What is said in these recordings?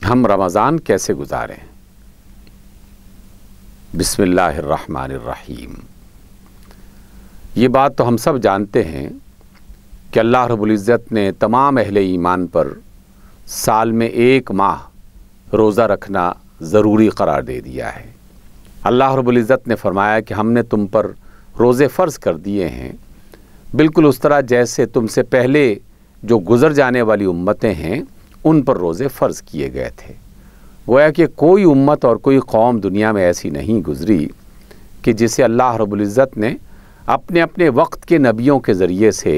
ہم رمضان کیسے گزاریں؟ بسم اللہ الرحمن الرحیم۔ یہ بات تو ہم سب جانتے ہیں کہ اللہ رب العزت نے تمام اہل ایمان پر سال میں 1 ماہ روزہ رکھنا ضروری قرار دے دیا ہے۔ اللہ رب العزت نے فرمایا کہ ہم نے تم پر روزے فرض کر دیے ہیں، بالکل اس طرح جیسے تم سے پہلے جو گزر جانے والی امتیں ہیں ان پر روزے فرض کیے گئے تھے۔ گویا کہ کوئی امت اور کوئی قوم دنیا میں ایسی نہیں گزری کہ جسے اللہ رب العزت نے اپنے اپنے وقت کے نبیوں کے ذریعے سے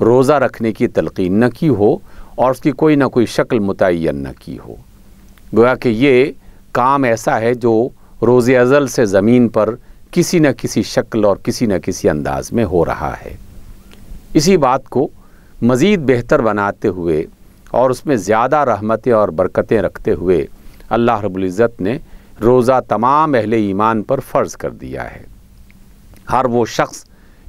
روزہ رکھنے کی تلقین نہ کی ہو اور اس کی کوئی نہ کوئی شکل متعین نہ کی ہو۔ گویا کہ یہ کام ایسا ہے جو روز ازل سے زمین پر کسی نہ کسی شکل اور کسی نہ کسی انداز میں ہو رہا ہے۔ اسی بات کو مزید بہتر بناتے ہوئے اور اس میں زیادہ رحمتیں اور برکتیں رکھتے ہوئے اللہ رب العزت نے روزہ تمام اہل ایمان پر فرض کر دیا ہے۔ ہر وہ شخص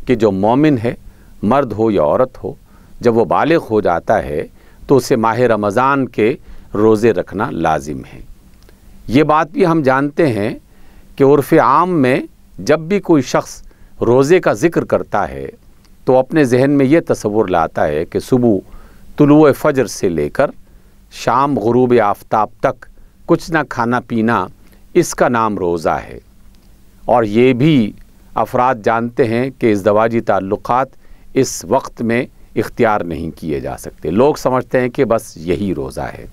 کہ جو مومن ہے، مرد ہو یا عورت ہو، جب وہ بالغ ہو جاتا ہے تو اسے ماہ رمضان کے روزے رکھنا لازم ہے۔ یہ بات بھی ہم جانتے ہیں کہ عرف عام میں جب بھی کوئی شخص روزے کا ذکر کرتا ہے تو اپنے ذہن میں یہ تصور لاتا ہے کہ صبح طلوع فجر سے لے کر شام غروب آفتاب تک کچھ نہ کھانا پینا، اس کا نام روزہ ہے۔ اور یہ بھی افراد جانتے ہیں کہ ازدواجی تعلقات اس وقت میں اختیار نہیں کیے جا سکتے۔ لوگ سمجھتے ہیں کہ بس یہی روزہ ہے،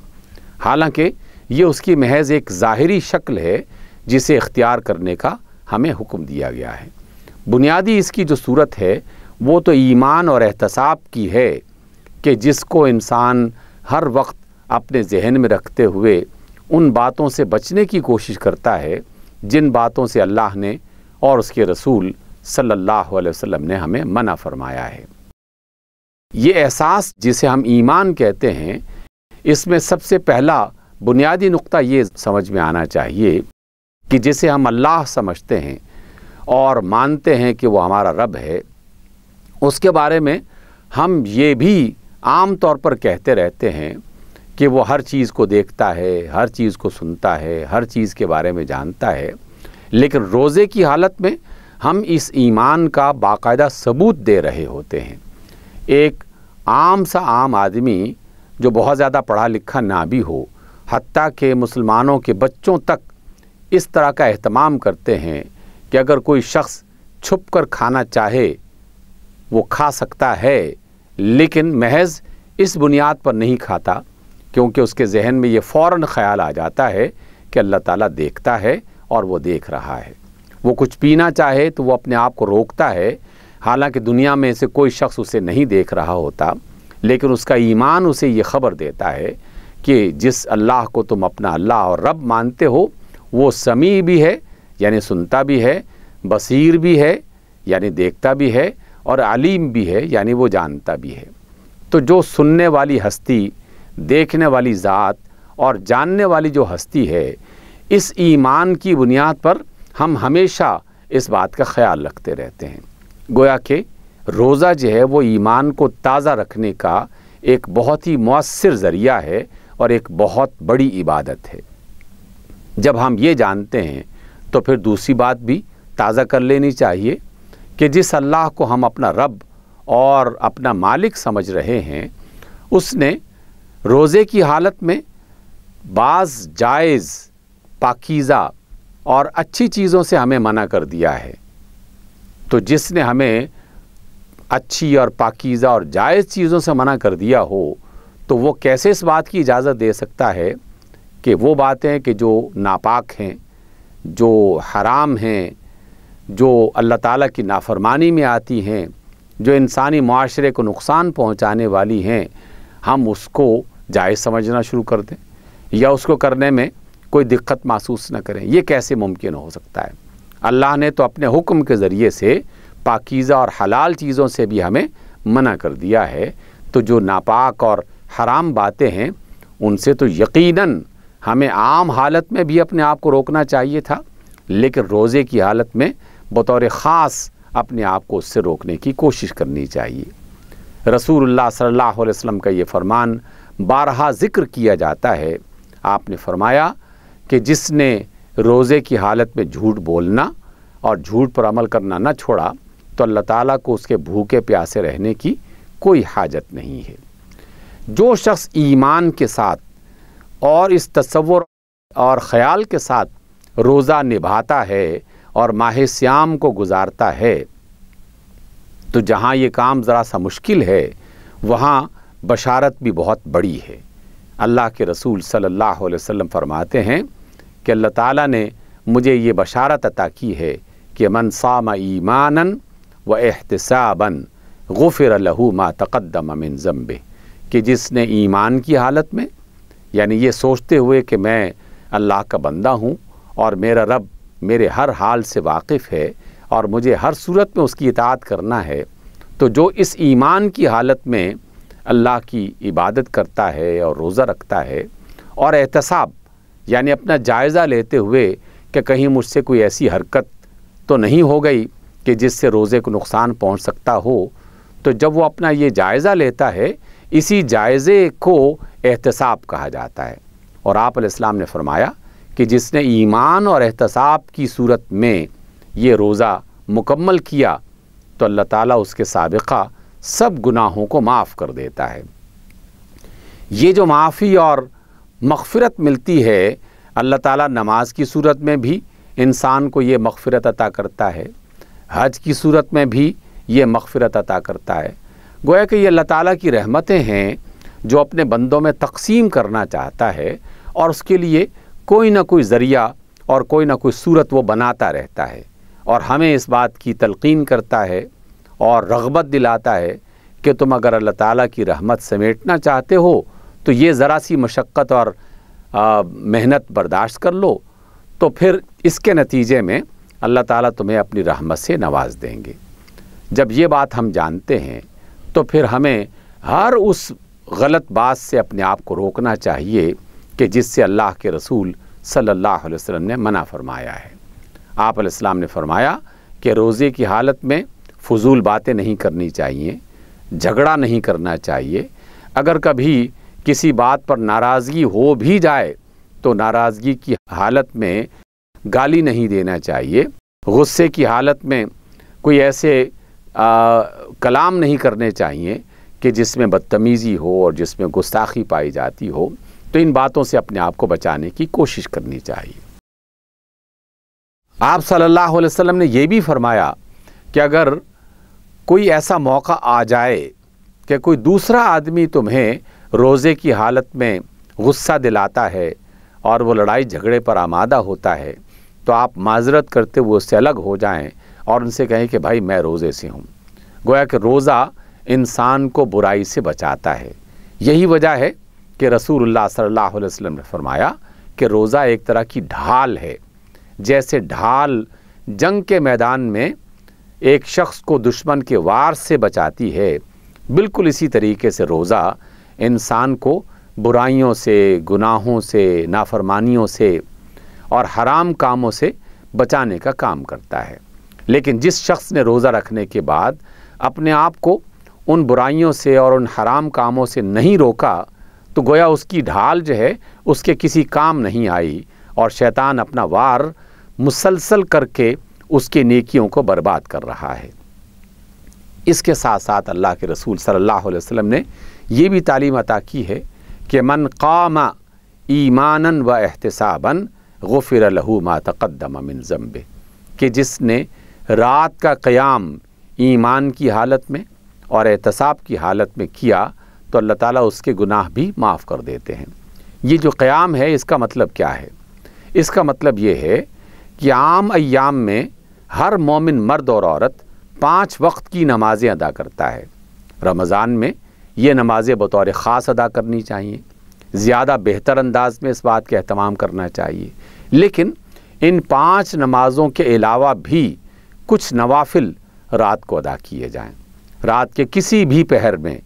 حالانکہ یہ اس کی محض ایک ظاہری شکل ہے جسے اختیار کرنے کا ہمیں حکم دیا گیا ہے۔ بنیادی اس کی جو صورت ہے وہ تو ایمان اور احتساب کی ہے کہ جس کو انسان ہر وقت اپنے ذہن میں رکھتے ہوئے ان باتوں سے بچنے کی کوشش کرتا ہے جن باتوں سے اللہ نے اور اس کے رسول صلی اللہ علیہ وسلم نے ہمیں منع فرمایا ہے۔ یہ احساس جسے ہم ایمان کہتے ہیں، اس میں سب سے پہلا بنیادی نقطہ یہ سمجھ میں آنا چاہیے کہ جسے ہم اللہ سمجھتے ہیں اور مانتے ہیں کہ وہ ہمارا رب ہے، اس کے بارے میں ہم یہ بھی عام طور پر کہتے رہتے ہیں کہ وہ ہر چیز کو دیکھتا ہے، ہر چیز کو سنتا ہے، ہر چیز کے بارے میں جانتا ہے، لیکن روزے کی حالت میں ہم اس ایمان کا باقاعدہ ثبوت دے رہے ہوتے ہیں۔ ایک عام آدمی جو بہت زیادہ پڑھا لکھا نہ بھی ہو، حتیٰ کہ مسلمانوں کے بچوں تک اس طرح کا اہتمام کرتے ہیں کہ اگر کوئی شخص چھپ کر کھانا چاہے وہ کھا سکتا ہے، لیکن محض اس بنیاد پر نہیں کھاتا کیونکہ اس کے ذہن میں یہ فوراً خیال آ جاتا ہے کہ اللہ تعالیٰ دیکھتا ہے اور وہ دیکھ رہا ہے۔ وہ کچھ پینا چاہے تو وہ اپنے آپ کو روکتا ہے، حالانکہ دنیا میں سے کوئی شخص اسے نہیں دیکھ رہا ہوتا، لیکن اس کا ایمان اسے یہ خبر دیتا ہے کہ جس اللہ کو تم اپنا اللہ اور رب مانتے ہو وہ سمیع بھی ہے، یعنی سنتا بھی ہے، بصیر بھی ہے، یعنی دیکھتا بھی ہے، اور علیم بھی ہے، یعنی وہ جانتا بھی ہے۔ تو جو سننے والی ہستی، دیکھنے والی ذات اور جاننے والی جو ہستی ہے، اس ایمان کی بنیاد پر ہم ہمیشہ اس بات کا خیال رکھتے رہتے ہیں۔ گویا کہ روزہ جو ہے وہ ایمان کو تازہ رکھنے کا ایک بہت ہی مؤثر ذریعہ ہے اور ایک بہت بڑی عبادت ہے۔ جب ہم یہ جانتے ہیں تو پھر دوسری بات بھی تازہ کر لینی چاہیے کہ جس اللہ کو ہم اپنا رب اور اپنا مالک سمجھ رہے ہیں، اس نے روزے کی حالت میں بعض جائز، پاکیزہ اور اچھی چیزوں سے ہمیں منع کر دیا ہے۔ تو جس نے ہمیں اچھی اور پاکیزہ اور جائز چیزوں سے منع کر دیا ہو تو وہ کیسے اس بات کی اجازت دے سکتا ہے کہ وہ باتیں کہ جو ناپاک ہیں، جو حرام ہیں، جو اللہ تعالیٰ کی نافرمانی میں آتی ہیں، جو انسانی معاشرے کو نقصان پہنچانے والی ہیں، ہم اس کو جائز سمجھنا شروع کر دیں یا اس کو کرنے میں کوئی دقت محسوس نہ کریں؟ یہ کیسے ممکن ہو سکتا ہے؟ اللہ نے تو اپنے حکم کے ذریعے سے پاکیزہ اور حلال چیزوں سے بھی ہمیں منع کر دیا ہے، تو جو ناپاک اور حرام باتیں ہیں ان سے تو یقیناً ہمیں عام حالت میں بھی اپنے آپ کو روکنا چاہیے تھا، لیکن روزے کی حالت میں بطور خاص اپنے آپ کو اس سے روکنے کی کوشش کرنی چاہیے۔ رسول اللہ صلی اللہ علیہ وسلم کا یہ فرمان بارہا ذکر کیا جاتا ہے، آپ نے فرمایا کہ جس نے روزے کی حالت میں جھوٹ بولنا اور جھوٹ پر عمل کرنا نہ چھوڑا تو اللہ تعالیٰ کو اس کے بھوکے پیاسے رہنے کی کوئی حاجت نہیں ہے۔ جو شخص ایمان کے ساتھ اور اس تصور اور خیال کے ساتھ روزہ نبھاتا ہے اور ماہ سیام کو گزارتا ہے تو جہاں یہ کام ذرا سا مشکل ہے وہاں بشارت بھی بہت بڑی ہے۔ اللہ کے رسول صلی اللہ علیہ وسلم فرماتے ہیں کہ اللہ تعالیٰ نے مجھے یہ بشارت عطا کی ہے کہ من صام ایمانا و احتسابا غفر له ما تقدم من ذنبه، کہ جس نے ایمان کی حالت میں، یعنی یہ سوچتے ہوئے کہ میں اللہ کا بندہ ہوں اور میرا رب میرے ہر حال سے واقف ہے اور مجھے ہر صورت میں اس کی اطاعت کرنا ہے، تو جو اس ایمان کی حالت میں اللہ کی عبادت کرتا ہے اور روزہ رکھتا ہے اور احتساب یعنی اپنا جائزہ لیتے ہوئے کہ کہیں مجھ سے کوئی ایسی حرکت تو نہیں ہو گئی کہ جس سے روزے کو نقصان پہنچ سکتا ہو، تو جب وہ اپنا یہ جائزہ لیتا ہے اسی جائزے کو احتساب کہا جاتا ہے۔ اور آپ علیہ السلام نے فرمایا کہ جس نے ایمان اور احتساب کی صورت میں یہ روزہ مکمل کیا تو اللہ تعالیٰ اس کے سابقہ سب گناہوں کو معاف کر دیتا ہے۔ یہ جو معافی اور مغفرت ملتی ہے اللہ تعالیٰ نماز کی صورت میں بھی انسان کو یہ مغفرت عطا کرتا ہے، حج کی صورت میں بھی یہ مغفرت عطا کرتا ہے۔ گویا کہ یہ اللہ تعالیٰ کی رحمتیں ہیں جو اپنے بندوں میں تقسیم کرنا چاہتا ہے اور اس کے لیے کوئی نہ کوئی ذریعہ اور کوئی نہ کوئی صورت وہ بناتا رہتا ہے اور ہمیں اس بات کی تلقین کرتا ہے اور رغبت دلاتا ہے کہ تم اگر اللہ تعالیٰ کی رحمت سمیٹنا چاہتے ہو تو یہ ذرا سی مشقت اور محنت برداشت کر لو، تو پھر اس کے نتیجے میں اللہ تعالیٰ تمہیں اپنی رحمت سے نواز دیں گے۔ جب یہ بات ہم جانتے ہیں تو پھر ہمیں ہر اس غلط بات سے اپنے آپ کو روکنا چاہیے کہ جس سے اللہ کے رسول صلی اللہ علیہ وسلم نے منع فرمایا ہے۔ آپ علیہ السلام نے فرمایا کہ روزے کی حالت میں فضول باتیں نہیں کرنی چاہیے، جھگڑا نہیں کرنا چاہیے، اگر کبھی کسی بات پر ناراضگی ہو بھی جائے تو ناراضگی کی حالت میں گالی نہیں دینا چاہیے، غصے کی حالت میں کوئی ایسے کلام نہیں کرنے چاہیے کہ جس میں بدتمیزی ہو اور جس میں گستاخی پائی جاتی ہو، تو ان باتوں سے اپنے آپ کو بچانے کی کوشش کرنی چاہیے۔ آپ صلی اللہ علیہ وسلم نے یہ بھی فرمایا کہ اگر کوئی ایسا موقع آ جائے کہ کوئی دوسرا آدمی تمہیں روزے کی حالت میں غصہ دلاتا ہے اور وہ لڑائی جھگڑے پر آمادہ ہوتا ہے تو آپ معذرت کرتے ہوئے اس سے الگ ہو جائیں اور ان سے کہیں کہ بھائی میں روزے سے ہوں۔ گویا کہ روزہ انسان کو برائی سے بچاتا ہے۔ یہی وجہ ہے کہ رسول اللہ صلی اللہ علیہ وسلم نے فرمایا کہ روزہ ایک طرح کی ڈھال ہے، جیسے ڈھال جنگ کے میدان میں ایک شخص کو دشمن کے وار سے بچاتی ہے، بالکل اسی طریقے سے روزہ انسان کو برائیوں سے، گناہوں سے، نافرمانیوں سے اور حرام کاموں سے بچانے کا کام کرتا ہے۔ لیکن جس شخص نے روزہ رکھنے کے بعد اپنے آپ کو ان برائیوں سے اور ان حرام کاموں سے نہیں روکا تو گویا اس کی ڈھال جو ہے اس کے کسی کام نہیں آئی اور شیطان اپنا وار مسلسل کر کے اس کی نیکیوں کو برباد کر رہا ہے۔ اس کے ساتھ ساتھ اللہ کے رسول صلی اللہ علیہ وسلم نے یہ بھی تعلیم عطا کی ہے کہ من قام ایمانا و احتسابا غفر له ما تقدم من ذنبه، کہ جس نے رات کا قیام ایمان کی حالت میں اور احتساب کی حالت میں کیا تو اللہ تعالیٰ اس کے گناہ بھی معاف کر دیتے ہیں۔ یہ جو قیام ہے اس کا مطلب کیا ہے؟ اس کا مطلب یہ ہے کہ عام ایام میں ہر مومن مرد اور عورت 5 وقت کی نمازیں ادا کرتا ہے۔ رمضان میں یہ نمازیں بطور خاص ادا کرنی چاہیے، زیادہ بہتر انداز میں اس بات کا اہتمام کرنا چاہیے، لیکن ان 5 نمازوں کے علاوہ بھی کچھ نوافل رات کو ادا کیے جائیں۔ رات کے کسی بھی پہر میں،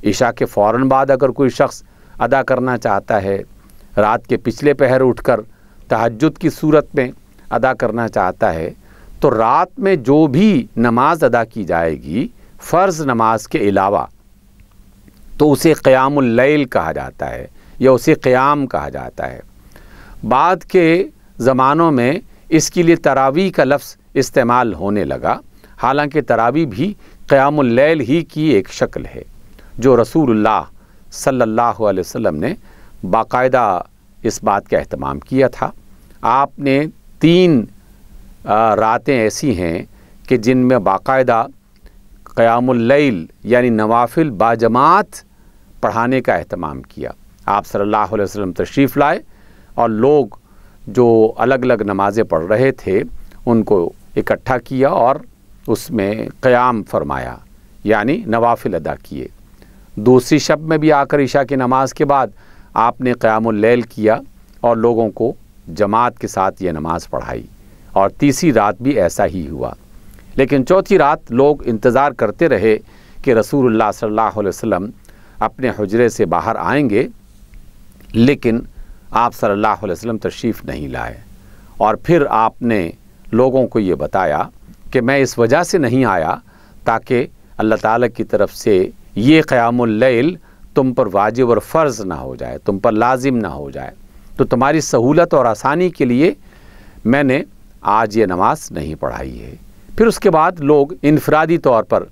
عشاء کے فوراً بعد اگر کوئی شخص ادا کرنا چاہتا ہے، رات کے پچھلے پہر اٹھ کر تہجد کی صورت میں ادا کرنا چاہتا ہے، تو رات میں جو بھی نماز ادا کی جائے گی فرض نماز کے علاوہ تو اسے قیام اللیل کہا جاتا ہے، یا اسے قیام کہا جاتا ہے۔ بعد کے زمانوں میں اس کے لیے تراویح کا لفظ استعمال ہونے لگا، حالانکہ تراویح بھی قیام اللیل ہی کی ایک شکل ہے جو رسول اللہ صلی اللہ علیہ وسلم نے باقاعدہ اس بات کا اہتمام کیا تھا۔ آپ نے 3 راتیں ایسی ہیں کہ جن میں باقاعدہ قیام اللیل یعنی نوافل باجماعت پڑھانے کا اہتمام کیا۔ آپ صلی اللہ علیہ وسلم تشریف لائے اور لوگ جو الگ الگ نمازیں پڑھ رہے تھے ان کو اکٹھا کیا اور اس میں قیام فرمایا، یعنی نوافل ادا کیے۔ دوسری شب میں بھی آ کر عشاء کی نماز کے بعد آپ نے قیام اللیل کیا اور لوگوں کو جماعت کے ساتھ یہ نماز پڑھائی، اور تیسری رات بھی ایسا ہی ہوا۔ لیکن چوتھی رات لوگ انتظار کرتے رہے کہ رسول اللہ صلی اللہ علیہ وسلم اپنے حجرے سے باہر آئیں گے، لیکن آپ صلی اللہ علیہ وسلم تشریف نہیں لائے، اور پھر آپ نے لوگوں کو یہ بتایا کہ میں اس وجہ سے نہیں آیا تاکہ اللہ تعالیٰ کی طرف سے یہ قیام اللیل تم پر واجب اور فرض نہ ہو جائے، تم پر لازم نہ ہو جائے، تو تمہاری سہولت اور آسانی کے لیے میں نے آج یہ نماز نہیں پڑھائی ہے۔ پھر اس کے بعد لوگ انفرادی طور پر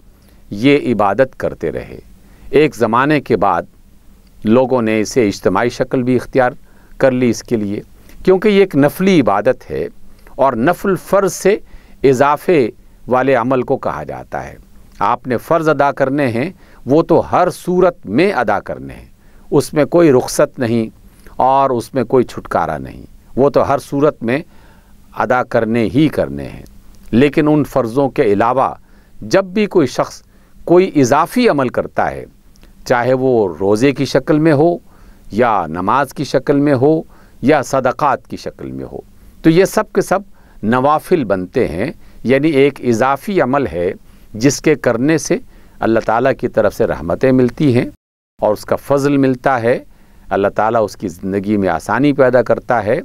یہ عبادت کرتے رہے۔ ایک زمانے کے بعد لوگوں نے اسے اجتماعی شکل بھی اختیار کر لی اس کے لیے، کیونکہ یہ ایک نفلی عبادت ہے اور نفل فرض سے اضافے والے عمل کو کہا جاتا ہے۔ آپ نے فرض ادا کرنے ہیں وہ تو ہر صورت میں ادا کرنے ہیں، اس میں کوئی رخصت نہیں اور اس میں کوئی چھٹکارا نہیں، وہ تو ہر صورت میں ادا کرنے ہی کرنے ہیں۔ لیکن ان فرضوں کے علاوہ جب بھی کوئی شخص کوئی اضافی عمل کرتا ہے، چاہے وہ روزے کی شکل میں ہو یا نماز کی شکل میں ہو یا صدقات کی شکل میں ہو، تو یہ سب کے سب نوافل بنتے ہیں، یعنی ایک اضافی عمل ہے جس کے کرنے سے اللہ تعالیٰ کی طرف سے رحمتیں ملتی ہیں اور اس کا فضل ملتا ہے۔ اللہ تعالیٰ اس کی زندگی میں آسانی پیدا کرتا ہے،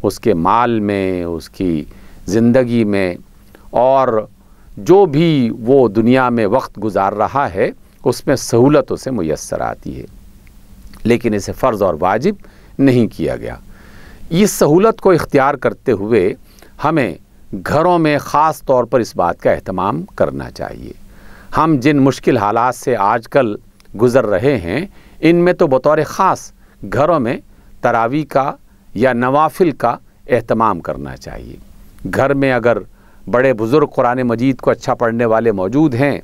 اس کے مال میں، اس کی زندگی میں، اور جو بھی وہ دنیا میں وقت گزار رہا ہے اس میں سہولتوں سے میسر آتی ہے، لیکن اسے فرض اور واجب نہیں کیا گیا۔ اس سہولت کو اختیار کرتے ہوئے ہمیں گھروں میں خاص طور پر اس بات کا اہتمام کرنا چاہیے۔ ہم جن مشکل حالات سے آج کل گزر رہے ہیں، ان میں تو بطور خاص گھروں میں تراویح کا یا نوافل کا اہتمام کرنا چاہیے۔ گھر میں اگر بڑے بزرگ قرآن مجید کو اچھا پڑھنے والے موجود ہیں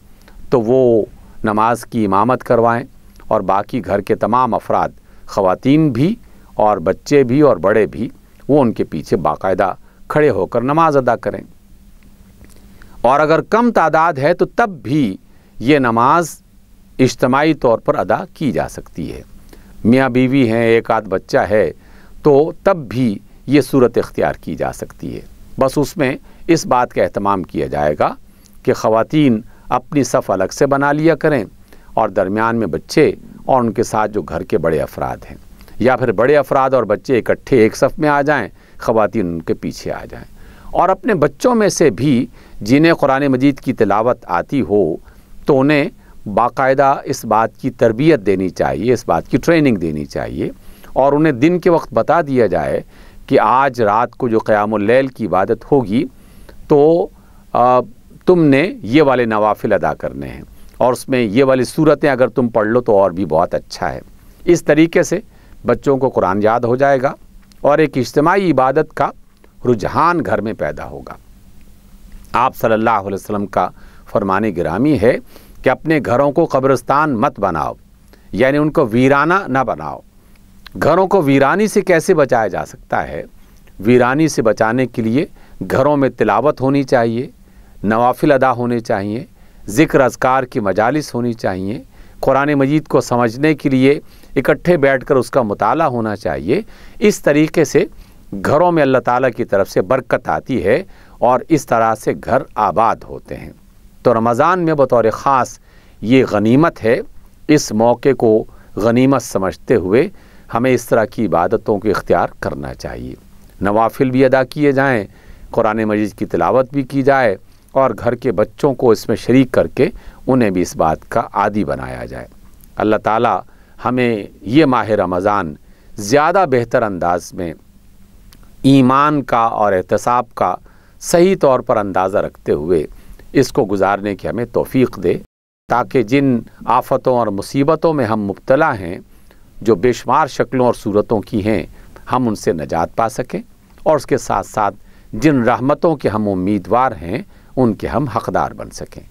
تو وہ نماز کی امامت کروائیں، اور باقی گھر کے تمام افراد، خواتین بھی اور بچے بھی اور بڑے بھی، وہ ان کے پیچھے باقاعدہ کھڑے ہو کر نماز ادا کریں۔ اور اگر کم تعداد ہے تو تب بھی یہ نماز اجتماعی طور پر ادا کی جا سکتی ہے۔ میاں بیوی ہیں، ایک آدھ بچہ ہے، تو تب بھی یہ صورت اختیار کی جا سکتی ہے۔ بس اس میں اس بات کا اہتمام کیا جائے گا کہ خواتین اپنی صف الگ سے بنا لیا کریں اور درمیان میں بچے اور ان کے ساتھ جو گھر کے بڑے افراد ہیں، یا پھر بڑے افراد اور بچے اکٹھے ایک صف میں آ جائیں، خواتین ان کے پیچھے آ جائیں۔ اور اپنے بچوں میں سے بھی جنہیں قرآن مجید کی تلاوت آتی ہو تو انہیں باقاعدہ اس بات کی تربیت دینی چاہیے، اس بات کی ٹریننگ دینی چاہیے، اور انہیں دن کے وقت بتا دیا جائے کہ آج رات کو جو قیام اللیل کی عبادت ہوگی تو تم نے یہ والے نوافل ادا کرنے ہیں، اور اس میں یہ والی صورتیں اگر تم پڑھ لو تو اور بھی بہت اچھا ہے۔ اس طریقے سے بچوں کو قرآن یاد ہو جائے گا اور ایک اجتماعی عبادت کا رجحان گھر میں پیدا ہوگا۔ آپ صلی اللہ علیہ وسلم کا فرمان گرامی ہے کہ اپنے گھروں کو قبرستان مت بناؤ، یعنی ان کو ویرانہ نہ بناؤ۔ گھروں کو ویرانی سے کیسے بچایا جا سکتا ہے؟ ویرانی سے بچانے کے لیے گھروں میں تلاوت ہونی چاہیے، نوافل ادا ہونے چاہیے، ذکر اذکار کی مجالس ہونی چاہیے، قرآن مجید کو سمجھنے کے لیے اکٹھے بیٹھ کر اس کا مطالعہ ہونا چاہیے۔ اس طریقے سے گھروں میں اللہ تعالیٰ کی طرف سے برکت آتی ہے اور اس طرح سے گھر آباد ہوتے ہیں۔ تو رمضان میں بطور خاص یہ غنیمت ہے، اس موقع کو غنیمت سمجھتے ہوئے ہمیں اس طرح کی عبادتوں کو اختیار کرنا چاہیے۔ نوافل بھی ادا کیے جائیں، قرآن مجید کی تلاوت بھی کی جائے، اور گھر کے بچوں کو اس میں شریک کر کے انہیں بھی اس بات کا عادی بنایا جائے۔ اللہ تعالیٰ ہمیں یہ ماہ رمضان زیادہ بہتر انداز میں ایمان کا اور احتساب کا صحیح طور پر اندازہ رکھتے ہوئے اس کو گزارنے کی ہمیں توفیق دے، تاکہ جن آفتوں اور مصیبتوں میں ہم مبتلا ہیں، جو بے شمار شکلوں اور صورتوں کی ہیں، ہم ان سے نجات پا سکیں، اور اس کے ساتھ ساتھ جن رحمتوں کے ہم امیدوار ہیں ان کے ہم حقدار بن سکیں۔